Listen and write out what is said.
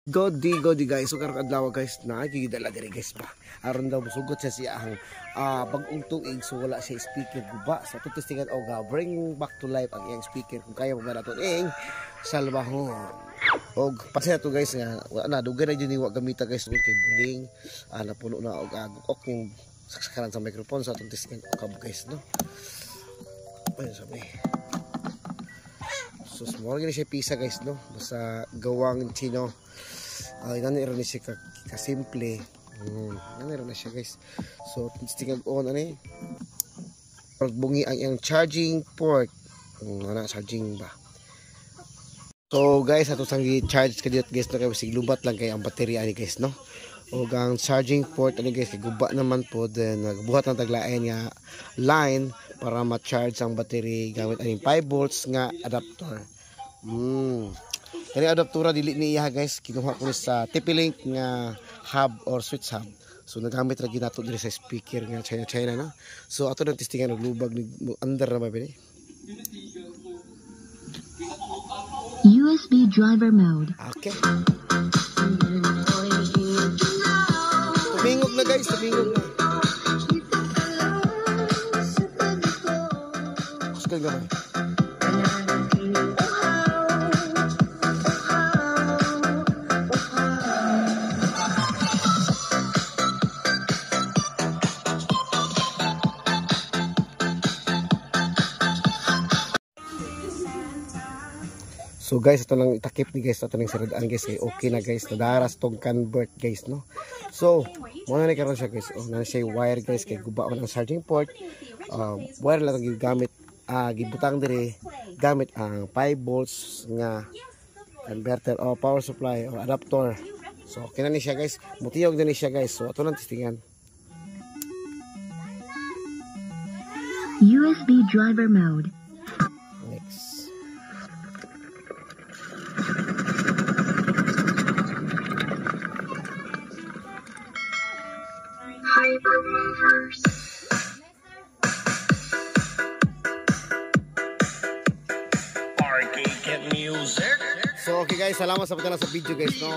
Godi guys, so karong adlaw guys na gigidala diri guys ba. Aron daw musugot siya ang bagong tuig, so wala siya speaker guba. Sa so, testingan og bring back to life ang iyang speaker kung kaya mo nato ing salbahon. Og pasaya to guys nga wala na dugay na jud wa gamita guys kay buling napuno na og ok yung saksakaran sa microphone sa atong testingan og guys no. Ayun sabi. So small gini siya pisa guys no, basta gawang chino. Naniro na siya kasimple. Naniro na siya guys. So tingnan on ani. Pagbungi ang iyang charging port. Ana charging ba. So guys ato sang i-charge kadiyot guys no kay sig lubat lang kay ang baterya ani guys no. O ang charging port ani guys kay guba naman po then nagbuhat ng taglaen nga line para ma-charge ang battery gamit aning 5 volts nga adapter. Kani adaptura dili niya guys, kinuha ko sa TP-Link nga hub or switch hub. So nagamit ra ginato diri sa speaker nga China no. So ato nang testingan og lubag ni under na ba bini? USB driver mode. Okay. Tumingog na guys, tumingog na. Kuskan gamay. So guys, ito lang itakip ni guys, ito lang saradaan guys, okay na guys, nadaras tong convert guys no. So, muna na karon siya guys, na siya wire guys, kay guba ang charging port, wire lang ang gigamit, gibutang diri gamit ang 5 volts nga converter o power supply or adapter. So okay na ni siya guys, mutiyog din ni siya guys, so ito lang testingan. USB driver mode. Next. So okay guys, salamat sa pagtala sa video guys no.